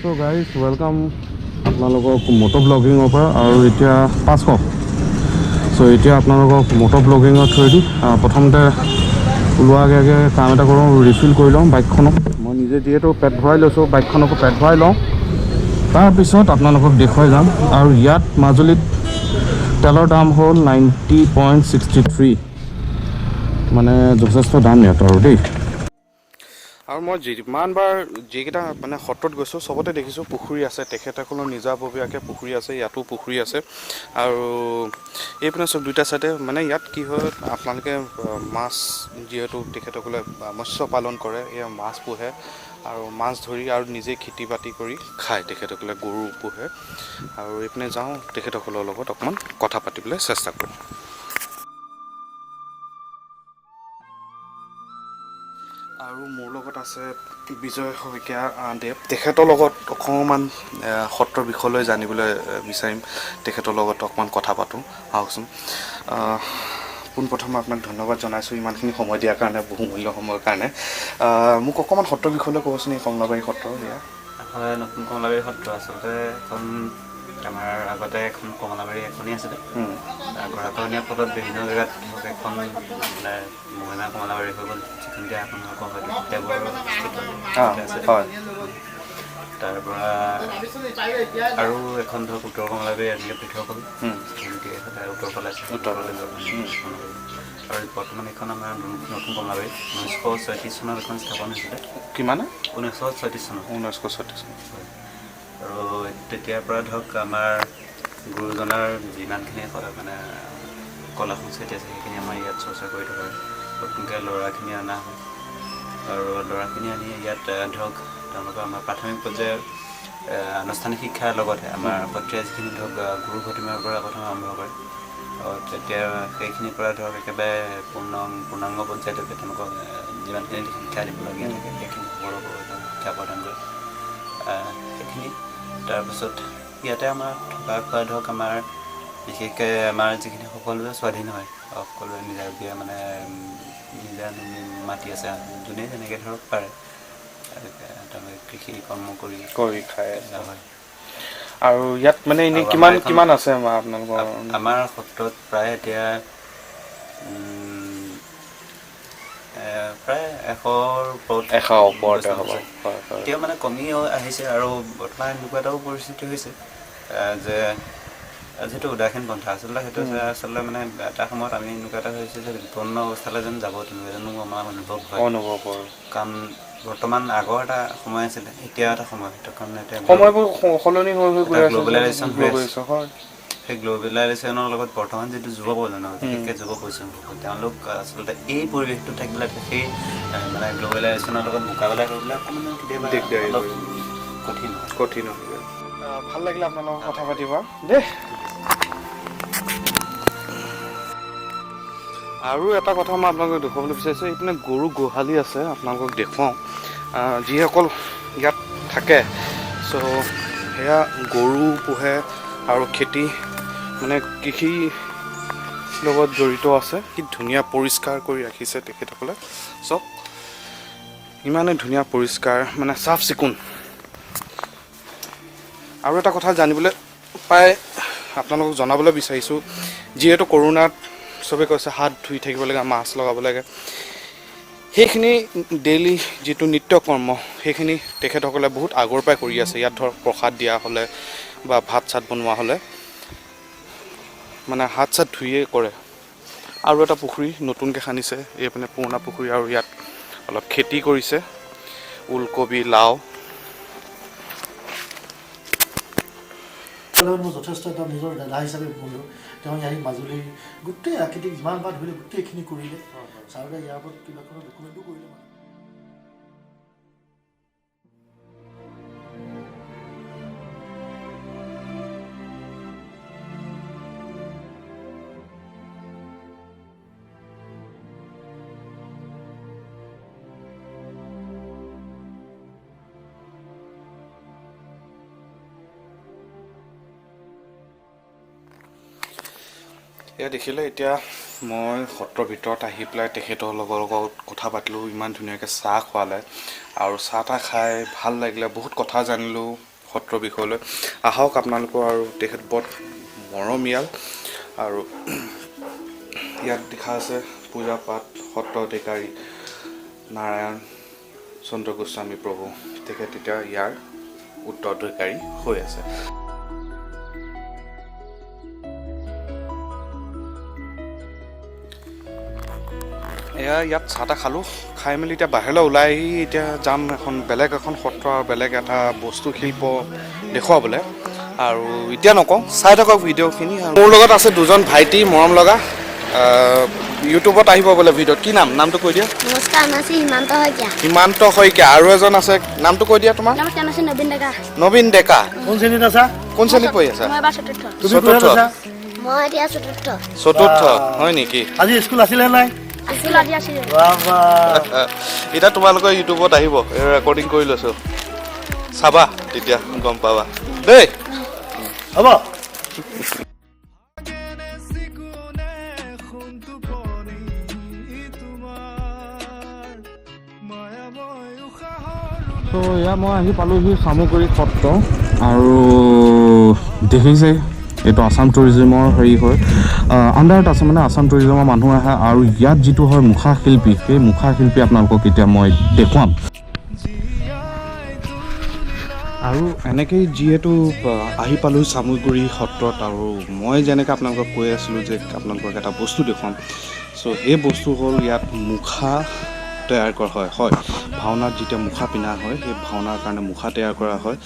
So guys welcome আপোনালোকক মটো ব্লগিঙৰ পৰা আৰু এতিয়া 500 চ' এতিয়া আপোনালোকক মটো ব্লগিঙৰ থ্ৰুদি প্ৰথমতে ওলোৱাৰ আগে আগে কাম এটা কৰোঁ, ৰিফিল কৰি লওঁ বাইকখনক। মই নিজে যিহেতু পেট ভৰাই লৈছোঁ, বাইকখনকো পেট ভৰাই লওঁ, তাৰপিছত আপোনালোকক দেখুৱাই যাম। আৰু ইয়াত মাজুলীত তেলৰ দাম হ'ল 90.63, মানে যথেষ্ট দাম ইয়াত আৰু দেই। আৰু মই যিমানবাৰ যিকেইটা মানে সত্ৰত গৈছোঁ চবতে দেখিছোঁ পুখুৰী আছে, তেখেতসকলৰ নিজাববীয়াকৈ পুখুৰী আছে, ইয়াতো পুখুৰী আছে। আৰু এইপিনে চব দুইটা চাইডে মানে ইয়াত কি হয়, আপোনালোকে মাছ যিহেতু তেখেতসকলে মৎস্য পালন কৰে, এয়া মাছ পোহে আৰু মাছ ধৰি আৰু নিজে খেতি বাতি কৰি খায়। তেখেতসকলে গৰু পোহে। আৰু এইপিনে যাওঁ, তেখেতসকলৰ লগত অকণমান কথা পাতিবলৈ চেষ্টা কৰোঁ। আৰু মোৰ লগত আছে বিজয় শইকীয়া দেৱ, তেখেতৰ লগত অকণমান সত্ৰৰ বিষয়লৈ জানিবলৈ বিচাৰিম, তেখেতৰ লগত অকণমান কথা পাতোঁ। আহকচোন। পোনপ্ৰথমে আপোনাক ধন্যবাদ জনাইছোঁ ইমানখিনি সময় দিয়াৰ কাৰণে, বহুমূল্য সময়ৰ কাৰণে। মোক অকণমান সত্ৰৰ বিষয়লৈ ক'বচোন, এই কমলাবাৰী সত্ৰ এয়া। হয়, নতুন কমলাবাৰী সত্ৰ আচলতে এখন আমাৰ আগতে এখন কমলাবাৰী এখনেই আছিলে। গৰাখহনীয়াৰ ফলত বিভিন্ন জেগাত এখন মানে মহিলা কমলাবাৰী হৈ গ'ল, যিখন এতিয়া এখন হয়। তাৰ পৰা আৰু এখন ধৰক উত্তৰ কমলাবাৰী এনেকৈ পৃথক হ'ল, এনেকৈ উত্তৰ ফালে আছে আৰু বৰ্তমান এইখন আমাৰ নতুন কমলাবাৰী 1936 চনত এখন স্থাপন হৈছিলে। কিমান? 1936 চনত। 1936 চনত। আৰু তেতিয়াৰ পৰা ধৰক আমাৰ গুৰুজনাৰ যিমানখিনি মানে কলা সংস্কৃতি আছে সেইখিনি আমাৰ ইয়াত চৰ্চা কৰি থকা হয়। নতুনকৈ ল'ৰাখিনি অনা হয় আৰু ল'ৰাখিনি আনি ইয়াত ধৰক তেওঁলোকৰ আমাৰ প্ৰাথমিক পৰ্যায়ৰ আনুষ্ঠানিক শিক্ষাৰ লগতে আমাৰ সত্ৰীয়া যিখিনি ধৰক গুৰু ভটিমাৰ পৰা প্ৰথমে আৰম্ভ কৰে। তেতিয়া সেইখিনিৰ পৰা ধৰক একেবাৰে পূৰ্ণাংগ পৰ্যায়লৈকে তেওঁলোকক যিমানখিনি শিক্ষা দিবলগীয়া থাকে সেইখিনি সকলোবোৰ শিক্ষা প্ৰদান কৰে। সেইখিনি তাৰপাছত ইয়াতে আমাৰ থকা খোৱা ধৰক আমাৰ বিশেষকৈ আমাৰ যিখিনি সকলোৱে স্বাধীন হয়, সকলোৱে নিজাববীয়া মানে নিজা মাটি আছে, যোনে যেনেকৈ ধৰক পাৰে তেওঁলোকে কৃষি কৰ্ম কৰি খায়। হয়। আৰু ইয়াত মানে এনেই কিমান আছে আপোনালোকৰ? আমাৰ সত্ৰত প্ৰায় এতিয়া প্ৰায় 100ৰ ওপৰত হ'ব। এতিয়া মানে কমি আহিছে। আৰু বৰ্তমান এনেকুৱা এটাও পৰিস্থিতি হৈছে যে যিটো উদাসীন পন্থা আচলতে সেইটো আচলতে মানে এটা সময়ত আমি এনেকুৱা এটা হৈছে যে বিপন্ন অৱস্থালৈ যেন যাব, তেনেকুৱা যেন আমাৰ অনুভৱ হয়। কাৰণ বৰ্তমান আগৰ এটা সময় আছিলে, এতিয়া এটা সময়, সেইটো কাৰণে এতিয়া সময়বোৰ সলনি হৈ গৈ আছে, গ্ল'বেলাইজেশ্যন হৈ আছে। হয়। সেই গ্ল'বেলাইজেশ্যনৰ লগত বৰ্তমান যিটো যুৱ প্ৰজন্ম, বিশেষকৈ যুৱ প্ৰজন্ম, তেওঁলোক আচলতে এই পৰিৱেশটো থাকিলে সেই মানে গ্ল'বেলাইজেশ্যনৰ লগত মোকাবিলা কৰিবলৈ অকণমান কেতিয়াবা অলপ কঠিন হয়। ভাল লাগিলে আপোনাৰ লগত কথা পাতিব দেই। আৰু এটা কথা মই আপোনালোকক দেখুৱাবলৈ বিচাৰিছোঁ, এইপিনে গৰু গোহালি আছে, আপোনালোকক দেখুৱাওঁ। যিসকল ইয়াত থাকে চ' সেয়া গৰু পোহে আৰু খেতি মানে কৃষি লগত জড়িত আছে। কি ধুনীয়া পৰিষ্কাৰ কৰি ৰাখিছে তেখেতসকলে, চব ইমানে ধুনীয়া পৰিষ্কাৰ, মানে চাফ চিকুণ। আৰু এটা কথা জানিবলৈ পাই আপোনালোকক জনাবলৈ বিচাৰিছোঁ, যিহেতু কৰোণাত চবে কৈছে হাত ধুই থাকিব লাগে, মাস্ক লগাব লাগে, সেইখিনি ডেইলি যিটো নিত্য কৰ্ম সেইখিনি তেখেতসকলে বহুত আগৰ পৰাই কৰি আছে। ইয়াত ধৰক প্ৰসাদ দিয়া হ'লে বা ভাত চাত বনোৱা হ'লে মানে হাত চাত ধুইয়ে কৰে। আৰু এটা পুখুৰী নতুনকৈ খান্দিছে, এইপিনে পুৰণা পুখুৰী, আৰু ইয়াত অলপ খেতি কৰিছে, ওলকবি, লাও। মোৰ যথেষ্ট এটা নিজৰ দাদা হিচাপে বন্ধু, তেওঁ আহি মাজুলী গোটেই প্ৰাকৃতিক যিমান বাৰ ধৰিলে গোটেইখিনি কৰিলে। ছাৰতে ইয়াৰ ওপৰত কিবা কোনো ডকুমেণ্টো কৰিলে মানে। এয়া দেখিলে, এতিয়া মই সত্ৰৰ ভিতৰত আহি পেলাই তেখেতৰ লগত কথা পাতিলোঁ, ইমান ধুনীয়াকৈ চাহ খোৱালে আৰু চাহ তাহ খাই ভাল লাগিলে, বহুত কথা জানিলোঁ সত্ৰৰ বিষয়লৈ আহক আপোনালোকৰ আৰু তেখেত বৰ মৰমীয়াল আৰু ইয়াত দেখা আছে পূজা পাঠ সত্ৰ অধিকাৰী নাৰায়ণ চন্দ্ৰ গোস্বামী প্ৰভু তেখেত এতিয়া ইয়াৰ উত্তৰাধিকাৰী হৈ আছে। এয়া ইয়াত চাহ তাহ খালোঁ, খাই মেলি এতিয়া বাহিৰলৈ ওলাই আহি এতিয়া যাম এখন বেলেগ এখন সত্ৰ আৰু বেলেগ এটা বস্তু শিল্প দেখুৱাবলৈ। আৰু এতিয়া নকওঁ, চাই থাকক ভিডিঅ'খিনি। মোৰ লগত আছে দুজন ভাইটি মৰম লগা, ইউটিউবত আহিব বোলে ভিডিঅ'ত। কি নামটো কৈ দিয়া। নমস্কাৰ, মই আছোঁ হিমান্ত শইকীয়া। হিমান্ত শইকীয়া। আৰু এজন আছে, নামটো কৈ দিয়া তোমাৰ। নমস্কাৰ, মই আছোঁ নবীন ডেকা। নবীন ডেকা। কোন শ্ৰেণীত আছা? কোন শ্ৰেণীত পঢ়ি আছা? মই এবাৰ চতুৰ্থ। তুমি চতুৰ্থ। কোন আছা? মই এতিয়া চতুৰ্থ। চতুৰ্থ হয় নেকি? আজি স্কুল আছিলে নাই? স্কুল আজি আছিলোঁ। বাহ বাহ। এতিয়া তোমালোকৰ ইউটিউবত আহিব, ৰেকৰ্ডিং কৰি লৈছোঁ, চাবা তেতিয়া গম পাবা দেই। হ'ব। ত' এয়া মই আহি পালোঁহি চামগুৰি সত্ৰ, আৰু দেখিছে এইটো আছাম টুৰিজিমৰ হেৰি হয়, আণ্ডাৰত আছে মানে আছাম টুৰিজিমৰ মানুহ আহে। আৰু ইয়াত যিটো হয় মুখা শিল্পী, সেই মুখা শিল্পী আপোনালোকক এতিয়া মই দেখুৱাম। আৰু এনেকেই যিহেতু আহি পালোঁ চামগুৰি সত্ৰত, আৰু মই যেনেকৈ আপোনালোকক কৈ আছিলোঁ যে আপোনালোকক এটা বস্তু দেখুৱাম। চ' সেই বস্তু হ'ল ইয়াত মুখা তৈয়াৰ কৰা হয়। ভাওনাত যেতিয়া মুখা পিন্ধা হয়, সেই ভাওনাৰ কাৰণে মুখা তৈয়াৰ কৰা হয়।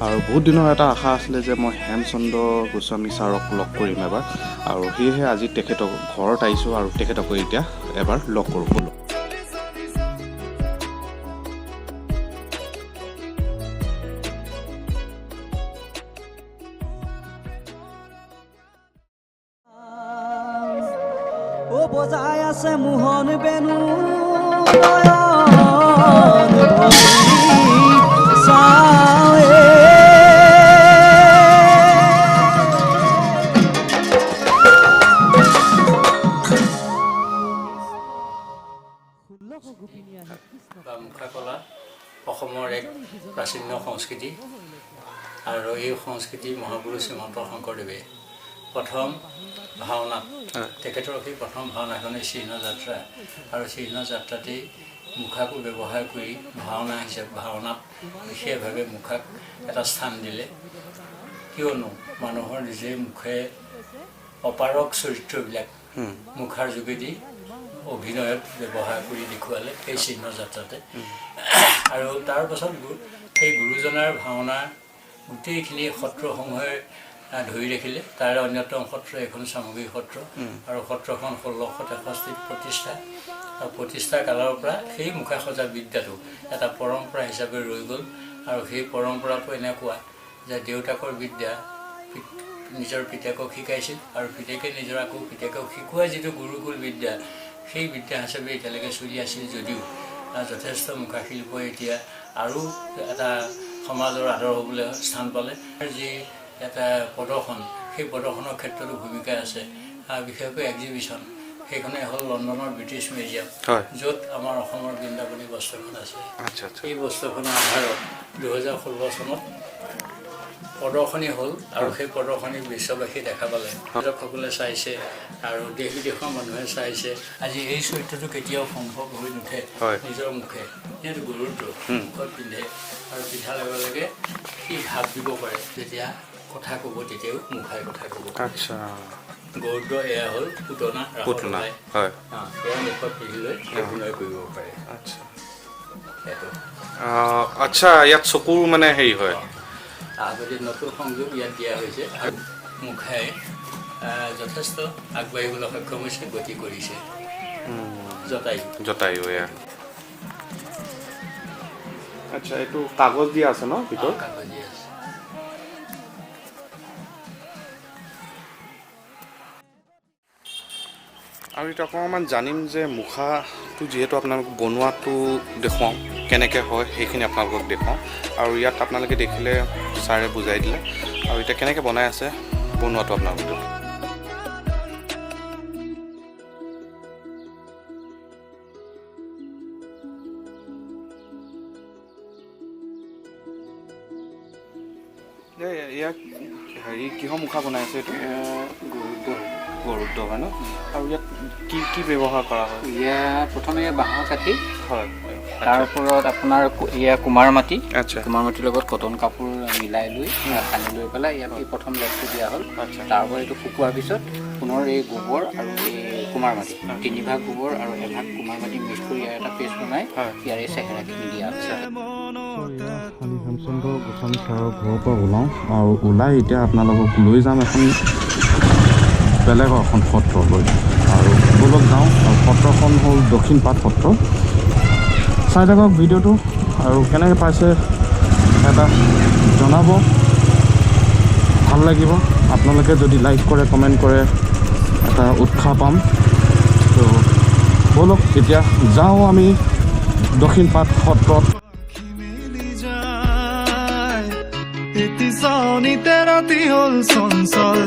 আৰু বহুত দিনৰ এটা আশা আছিলে যে মই হেমচন্দ্ৰ গোস্বামী ছাৰক লগ কৰিম এবাৰ, আৰু সেয়েহে আজি তেখেতক ঘৰত আহিছোঁ আৰু তেখেতক এতিয়া এবাৰ লগ কৰোঁ বোলো। বজাই আছে মোহন বেনু নয়ন ভৰি চাৱে। মুখাকলা অসমৰ এক প্ৰাচীন সংস্কৃতি, আৰু এই সংস্কৃতি মহাপুৰুষ শ্ৰীমন্ত শংকৰদেৱে প্ৰথম ভাওনাত, তেখেতৰ সেই প্ৰথম ভাওনাখনেই চিহ্ন যাত্ৰা, আৰু চিহ্ন যাত্ৰাতেই মুখাকো ব্যৱহাৰ কৰি ভাওনাত বিশেষভাৱে মুখাক এটা স্থান দিলে। কিয়নো মানুহৰ নিজে মুখে অপাৰক চৰিত্ৰবিলাক মুখাৰ যোগেদি অভিনয়ত ব্যৱহাৰ কৰি দেখুৱালে সেই চিহ্ন যাত্ৰাতে। আৰু তাৰ পাছত সেই গুৰুজনাৰ ভাওনা গোটেইখিনি সত্ৰসমূহে ধৰি ৰাখিলে। তাৰে অন্যতম সত্ৰ এখন চামগুৰি সত্ৰ, আৰু সত্ৰখন 1663 প্ৰতিষ্ঠা, আৰু প্ৰতিষ্ঠা কালৰ পৰা সেই মুখা সজা বিদ্যাটো এটা পৰম্পৰা হিচাপে ৰৈ গ'ল। আৰু সেই পৰম্পৰাটো এনেকুৱা যে দেউতাকৰ বিদ্যা নিজৰ পিতেকক শিকাইছিল, আৰু পিতেকে নিজৰ আকৌ পিতেকক শিকোৱা যিটো গুৰুকুল বিদ্যা, সেই বিদ্যা হিচাপে এতিয়ালৈকে চলি আছিল যদিও যথেষ্ট মুখা শিল্পই এতিয়া আৰু এটা সমাজৰ আদৰ হ'বলৈ স্থান পালে। যি এটা প্ৰদৰ্শন, সেই প্ৰদৰ্শনৰ ক্ষেত্ৰতো ভূমিকা আছে, বিশেষকৈ এক্সিবিশ্যন। সেইখনে হ'ল লণ্ডনৰ ব্ৰিটিছ মিউজিয়াম, য'ত আমাৰ অসমৰ বৃন্দাবনী বস্ত্ৰখন আছে। এই বস্ত্ৰখনৰ আধাৰত 2016 চনত প্ৰদৰ্শনী হ'ল, আৰু সেই প্ৰদৰ্শনী বিশ্ববাসী দেখা পালে, দৰ্শকসকলে চাইছে, আৰু দেশ বিদেশৰ মানুহে চাইছে। আজি এই চৰিত্ৰটো কেতিয়াও সম্ভৱ হৈ নুঠে নিজৰ মুখে, যিহেতু গুৰুটো মুখত পিন্ধে, আৰু পিন্ধাৰ লগে লগে সি ভাৱ দিব পাৰে। যেতিয়া কথা ক'ব তেতিয়াও মুখাই কথা ক'ব। আচ্ছা, গৌৰৱ এয়া হ'ল পুতনা, এয়া মুখত পিন্ধি লৈ অভিনয় কৰিব পাৰে। আচ্ছা, ইয়াত চকুৰ মানে হেৰি হয়। আগতে নতুন সংযোগ ইয়াত দিয়া হৈছে, আৰু মুখাই যথেষ্ট আগবাঢ়িবলৈ সক্ষম হৈছে, গতি কৰিছে। জটায়ু এয়া। আচ্ছা, এইটো কাগজ দিয়া আছে ন ভিতৰত? কাগজ দিয়া আছে। আৰু এতিয়া অকণমান জানিম যে মুখাটো যিহেতু আপোনালোক বনোৱাটো দেখুৱাওঁ, কেনেকৈ হয় সেইখিনি আপোনালোকক দেখুৱাওঁ। আৰু ইয়াত আপোনালোকে দেখিলে ছাৰে বুজাই দিলে, আৰু এতিয়া কেনেকৈ বনাই আছে বনোৱাটো আপোনালোকক দেখুৱাওঁ। ইয়াক হেৰি কিহৰ মুখা বনাই আছে এইটো গৰুদ্দ হয় ন আৰু ইয়াত কি কি ব্যৱহাৰ কৰা হয় ইয়াত প্ৰথমে বাঁহৰ কাঠি হয় তাৰ ওপৰত আপোনাৰ এয়া কুমাৰ মাটি আচ্ছা কুমাৰ মাটিৰ লগত কটন কাপোৰ মিলাই লৈ সানি লৈ পেলাই ইয়াত এই প্ৰথম লেপটো দিয়া হ'ল তাৰপৰা এইটো শুকোৱাৰ পিছত পুনৰ এই গোবৰ আৰু এই কুমাৰ মাটি 3 ভাগ গোবৰ আৰু 1 ভাগ কুমাৰ মাটি মিক্স কৰি ইয়াৰ এটা পেষ্ট বনাই ইয়াৰ এই চেহেৰাখিনি দিয়া হৈছে আমি হেমচন্দ্ৰ গোস্বামী ছাৰৰ ঘৰৰ পৰা ওলাওঁ আৰু ওলাই এতিয়া আপোনালোকক লৈ যাম এখন বেলেগ এখন সত্ৰলৈ আৰু বলক যাওঁ আৰু সত্ৰখন হ'ল দক্ষিণপাট সত্ৰ চাই থাকক ভিডিঅ'টো আৰু কেনেকৈ পাইছে এটা জনাব ভাল লাগিব আপোনালোকে যদি লাইক কৰে কমেণ্ট কৰে এটা উৎসাহ পাম তো বলক এতিয়া যাওঁ আমি দক্ষিণপাট সত্ৰত ৰাতি হল চঞ্চল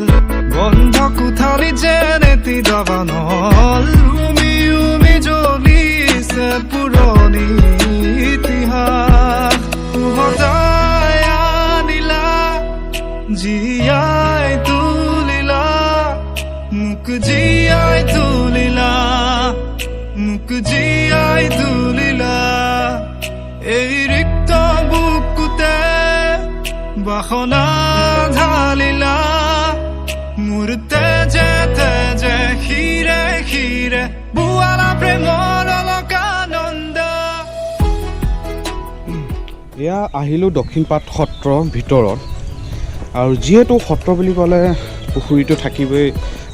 বন্ধ কোঠালি যেনেতি দাবানল উমি উমি জ্বলিছে পুৰণি ইতিহাস উভতাই আনিলা জীয়াই তুলিলা মোক জীয়াই তুলিলা মোক জীয়াই তুলিলা এই ৰিক্ত বুকুতে বাসনা ঢালিলা মোৰ তেজে তেজে শিৰে শিৰে বুৱালা প্ৰেমৰ অলকানন্দ এয়া আহিলোঁ দক্ষিণপাট সত্ৰৰ ভিতৰত আৰু যিহেতু সত্ৰ বুলি ক'লে পুখুৰীটো থাকিবই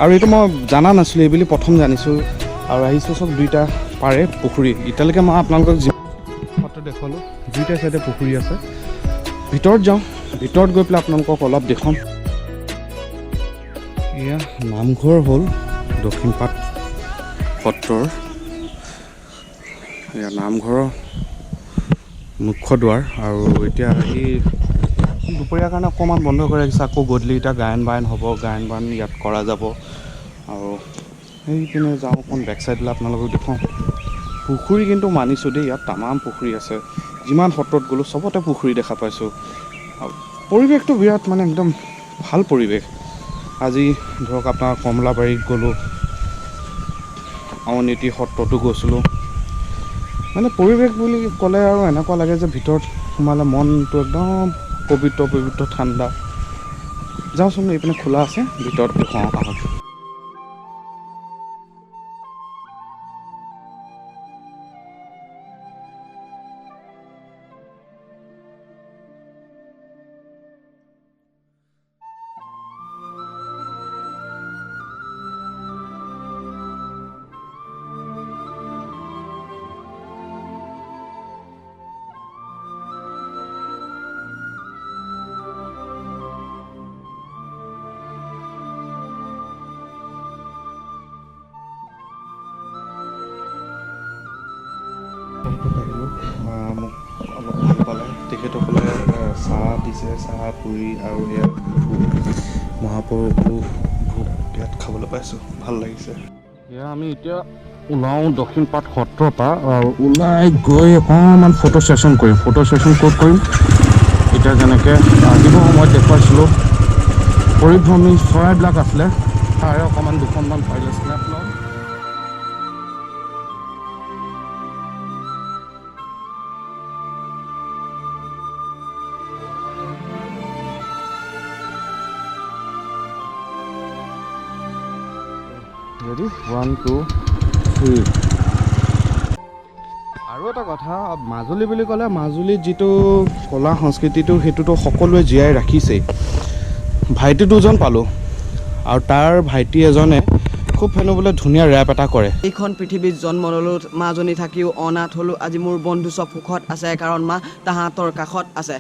আৰু এইটো মই জানা নাছিলোঁ এইবুলি প্ৰথম জানিছোঁ আৰু আহিছোঁ চব দুইটা পাৰে পুখুৰী এতিয়ালৈকে মই আপোনালোকক সত্ৰ দেখুৱালোঁ দুইটা চাইডে পুখুৰী আছে ভিতৰত যাওঁ ভিতৰত গৈ পেলাই আপোনালোকক অলপ দেখুৱাম এয়া নামঘৰ হ'ল দক্ষিণপাট সত্ৰৰ এয়া নামঘৰৰ মুখ্য দুৱাৰ আৰু এতিয়া এই দুপৰীয়াৰ কাৰণে অকণমান বন্ধ কৰি ৰাখিছে আকৌ গধূলি এতিয়া গায়ন বায়ন হ'ব গায়ন বায়ন ইয়াত কৰা যাব আৰু সেইপিনে যাওঁ অকণ বেক চাইডলৈ আপোনালোকক দেখুৱাওঁ পুখুৰী কিন্তু মানিছোঁ দেই ইয়াত তামাম পুখুৰী আছে যিমান সত্ৰত গ'লোঁ চবতে পুখুৰী দেখা পাইছোঁ আৰু পৰিৱেশটো বিৰাট মানে একদম ভাল পৰিৱেশ আজি ধৰক আপোনাৰ কমলাবাৰীত গ'লোঁ আউনীআটী সত্ৰতো গৈছিলোঁ মানে পৰিৱেশ বুলি ক'লে আৰু এনেকুৱা লাগে যে ভিতৰত সোমালে মনটো একদম পবিত্ৰ পবিত্ৰ ঠাণ্ডা যাওঁচোন এইপিনে খোলা আছে ভিতৰত দেখুৱাওঁ আহক মোক অলপ ভাল পালে তেখেতসকলে চাহ দিছে চাহ পুৰি আৰু ইয়াত মহাপ্ৰভু ভোগ ইয়াত খাবলৈ পাইছোঁ ভাল লাগিছে এয়া আমি এতিয়া ওলাওঁ দক্ষিণপাট সত্ৰৰ পৰা আৰু ওলাই গৈ অকণমান ফটো ছেশ্যন কৰিম ক'ত কৰিম এতিয়া যেনেকৈ ৰাতিপুৱা সময়ত দেখুৱাইছিলোঁ পৰিভ্ৰমী চৰাইবিলাক আছিলে তাৰে অকণমান দুখনমান ফাইল আছিলে আপোনাৰ ৰেডি 1 2 3 আৰু এটা কথা মাজুলী বুলি ক'লে মাজুলীত যিটো কলা সংস্কৃতিটো সেইটোতো সকলোৱে জীয়াই ৰাখিছেই ভাইটি দুজন পালোঁ আৰু তাৰ ভাইটি এজনে খুব হেনো বোলে ধুনীয়া ৰেপ এটা কৰে এইখন পৃথিৱীত জন্ম ল'লোঁ মাজনী থাকিও অনাথ হ'লোঁ আজি মোৰ বন্ধু চব সুখত আছে কাৰণ মা তাহাঁতৰ কাষত আছে